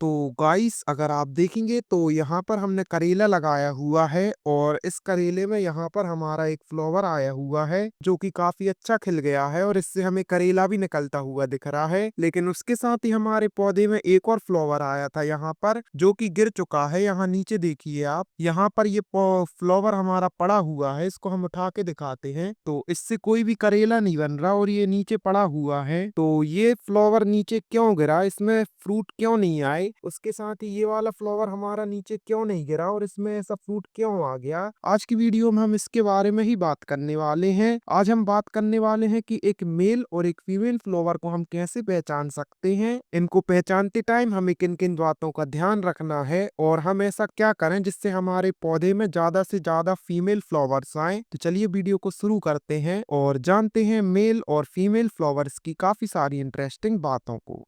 तो गाइस अगर आप देखेंगे तो यहाँ पर हमने करेला लगाया हुआ है और इस करेले में यहाँ पर हमारा एक फ्लावर आया हुआ है जो कि काफी अच्छा खिल गया है और इससे हमें करेला भी निकलता हुआ दिख रहा है। लेकिन उसके साथ ही हमारे पौधे में एक और फ्लावर आया था यहाँ पर जो कि गिर चुका है। यहाँ नीचे देखिए आप, यहाँ पर ये फ्लावर हमारा पड़ा हुआ है। इसको हम उठा के दिखाते हैं तो इससे कोई भी करेला नहीं बन रहा और ये नीचे पड़ा हुआ है। तो ये फ्लावर नीचे क्यों गिरा, इसमें फ्रूट क्यों नहीं आए, उसके साथ ही ये वाला फ्लावर हमारा नीचे क्यों नहीं गिरा और इसमें ऐसा फ्रूट क्यों आ गया, आज की वीडियो में हम इसके बारे में ही बात करने वाले हैं। आज हम बात करने वाले हैं कि एक मेल और एक फीमेल फ्लावर को हम कैसे पहचान सकते हैं, इनको पहचानते टाइम हमें किन किन बातों का ध्यान रखना है और हम ऐसा क्या करें जिससे हमारे पौधे में ज्यादा से ज्यादा फीमेल फ्लावर्स आए। तो चलिए वीडियो को शुरू करते हैं और जानते हैं मेल और फीमेल फ्लावर्स की काफी सारी इंटरेस्टिंग बातों को।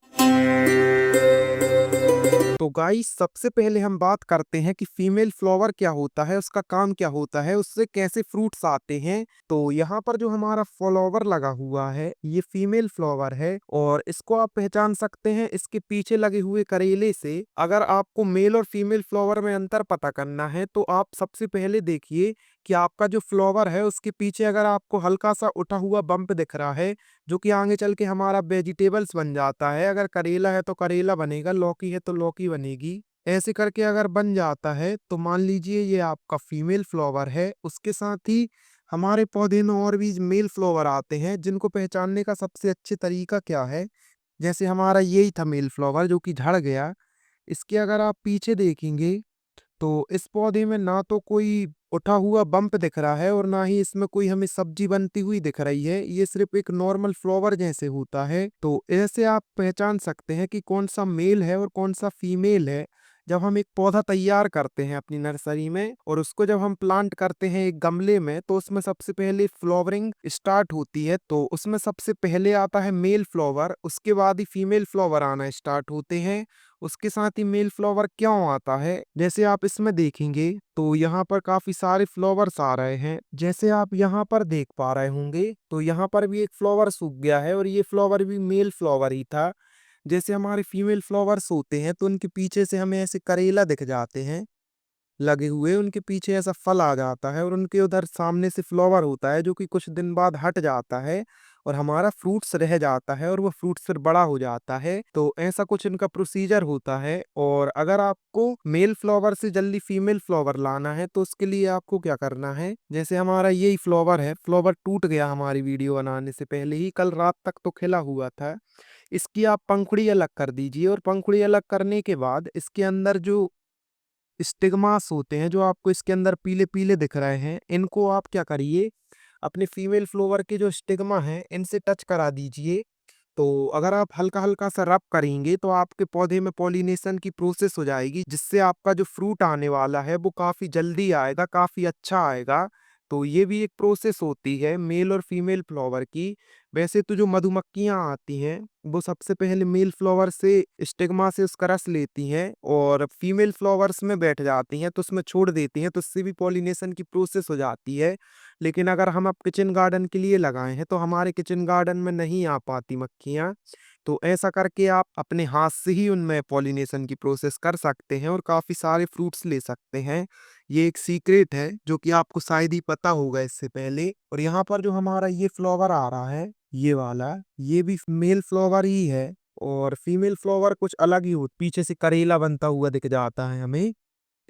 तो गाइस सबसे पहले हम बात करते हैं कि फीमेल फ्लावर क्या होता है, उसका काम क्या होता है, उससे कैसे फ्रूट्स आते हैं। तो यहाँ पर जो हमारा फ्लावर लगा हुआ है ये फीमेल फ्लावर है और इसको आप पहचान सकते हैं इसके पीछे लगे हुए करेले से। अगर आपको मेल और फीमेल फ्लावर में अंतर पता करना है तो आप सबसे पहले देखिए कि आपका जो फ्लावर है उसके पीछे अगर आपको हल्का सा उठा हुआ बम्प दिख रहा है जो कि आगे चल के हमारा वेजिटेबल्स बन जाता है। अगर करेला है तो करेला बनेगा, लौकी है तो लौकी बनेगी, ऐसे करके अगर बन जाता है तो मान लीजिए ये आपका फीमेल फ्लावर है। उसके साथ ही हमारे पौधे में और भी मेल फ्लावर आते हैं जिनको पहचानने का सबसे अच्छे तरीका क्या है, जैसे हमारा यही था मेल फ्लावर जो कि झड़ गया। इसके अगर आप पीछे देखेंगे तो इस पौधे में ना तो कोई उठा हुआ बम्प दिख रहा है और ना ही इसमें कोई हमें सब्जी बनती हुई दिख रही है, ये सिर्फ एक नॉर्मल फ्लावर जैसे होता है। तो ऐसे आप पहचान सकते हैं कि कौन सा मेल है और कौन सा फीमेल है। जब हम एक पौधा तैयार करते हैं अपनी नर्सरी में और उसको जब हम प्लांट करते हैं एक गमले में तो उसमें सबसे पहले फ्लावरिंग स्टार्ट होती है। तो उसमें सबसे पहले आता है मेल फ्लावर, उसके बाद ही फीमेल फ्लावर आना स्टार्ट होते हैं। उसके साथ ही मेल फ्लावर क्यों आता है, जैसे आप इसमें देखेंगे तो यहाँ पर काफी सारे फ्लावर्स आ रहे हैं, जैसे आप यहाँ पर देख पा रहे होंगे। तो यहाँ पर भी एक फ्लावर सूख गया है और ये फ्लावर भी मेल फ्लावर ही था। जैसे हमारे फीमेल फ्लावर्स होते हैं तो उनके पीछे से हमें ऐसे करेला दिख जाते हैं लगे हुए, उनके पीछे ऐसा फल आ जाता है और उनके उधर सामने से फ्लावर होता है जो कि कुछ दिन बाद हट जाता है और हमारा फ्रूट्स रह जाता है और वो फ्रूट्स फिर बड़ा हो जाता है। तो ऐसा कुछ इनका प्रोसीजर होता है। और अगर आपको मेल फ्लावर से जल्दी फीमेल फ्लावर लाना है तो उसके लिए आपको क्या करना है, जैसे हमारा यही फ्लावर है, फ्लावर टूट गया हमारी वीडियो बनाने से पहले ही, कल रात तक तो खिला हुआ था। इसकी आप पंखुड़ी अलग कर दीजिए और पंखुड़ी अलग करने के बाद इसके अंदर जो स्टिग्मास होते हैं जो आपको इसके अंदर पीले पीले दिख रहे हैं, इनको आप क्या करिए अपने फीमेल फ्लावर के जो स्टिग्मा है इनसे टच करा दीजिए। तो अगर आप हल्का हल्का सा रब करेंगे तो आपके पौधे में पॉलिनेशन की प्रोसेस हो जाएगी जिससे आपका जो फ्रूट आने वाला है वो काफी जल्दी आएगा, काफी अच्छा आएगा। तो ये भी एक प्रोसेस होती है मेल और फीमेल फ्लावर की। वैसे तो जो मधुमक्खियां आती हैं वो सबसे पहले मेल फ्लावर से स्टिग्मा से उसका रस लेती हैं और फीमेल फ्लावर्स में बैठ जाती हैं तो उसमें छोड़ देती हैं, तो उससे भी पॉलिनेशन की प्रोसेस हो जाती है। लेकिन अगर हम अब किचन गार्डन के लिए लगाए हैं तो हमारे किचन गार्डन में नहीं आ पाती मक्खियाँ। तो ऐसा करके आप अपने हाथ से ही उनमें पॉलिनेशन की प्रोसेस कर सकते हैं और काफ़ी सारे फ्रूट्स ले सकते हैं। ये एक सीक्रेट है जो कि आपको शायद ही पता होगा इससे पहले। और यहाँ पर जो हमारा ये फ्लावर आ रहा है ये वाला, ये भी मेल फ्लावर ही है और फीमेल फ्लावर कुछ अलग ही हो, पीछे से करेला बनता हुआ दिख जाता है हमें।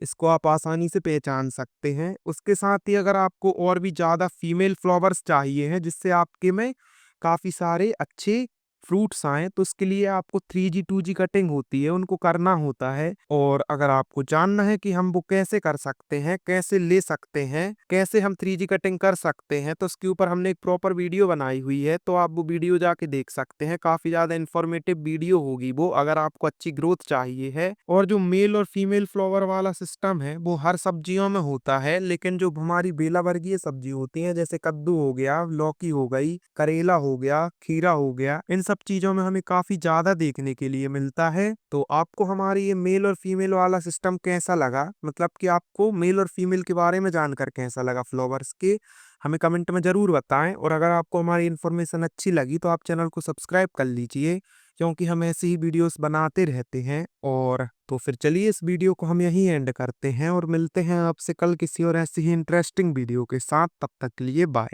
इसको आप आसानी से पहचान सकते हैं। उसके साथ ही अगर आपको और भी ज़्यादा फीमेल फ्लावर्स चाहिए हैं जिससे आपके में काफ़ी सारे अच्छे फ्रूट्स आएँ तो उसके लिए आपको 3G 2G कटिंग होती है, उनको करना होता है। और अगर आपको जानना है कि हम वो कैसे कर सकते हैं, कैसे ले सकते हैं, कैसे हम 3G कटिंग कर सकते हैं, तो उसके ऊपर हमने एक प्रॉपर वीडियो बनाई हुई है, तो आप वो वीडियो जाके देख सकते हैं। काफ़ी ज़्यादा इन्फॉर्मेटिव वीडियो होगी वो, अगर आपको अच्छी ग्रोथ चाहिए है। और जो मेल और फीमेल फ्लावर वाला सिस्टम है वो हर सब्जियों में होता है, लेकिन जो हमारी बेला वर्गीय सब्जी होती है जैसे कद्दू हो गया, लौकी हो गई, करेला हो गया, खीरा हो गया, इन सब चीजों में हमें काफी ज्यादा देखने के लिए मिलता है। तो आपको हमारी ये मेल और फीमेल वाला सिस्टम कैसा लगा, मतलब कि आपको मेल और फीमेल के बारे में जानकर कैसा लगा फ्लावर्स के, हमें कमेंट में जरूर बताएं। और अगर आपको हमारी इन्फॉर्मेशन अच्छी लगी तो आप चैनल को सब्सक्राइब कर लीजिए क्योंकि हम ऐसी ही वीडियोस बनाते रहते हैं। और तो फिर चलिए इस वीडियो को हम यहीं एंड करते हैं और मिलते हैं आपसे कल किसी और ऐसी ही इंटरेस्टिंग वीडियो के साथ। तब तक के लिए बाय।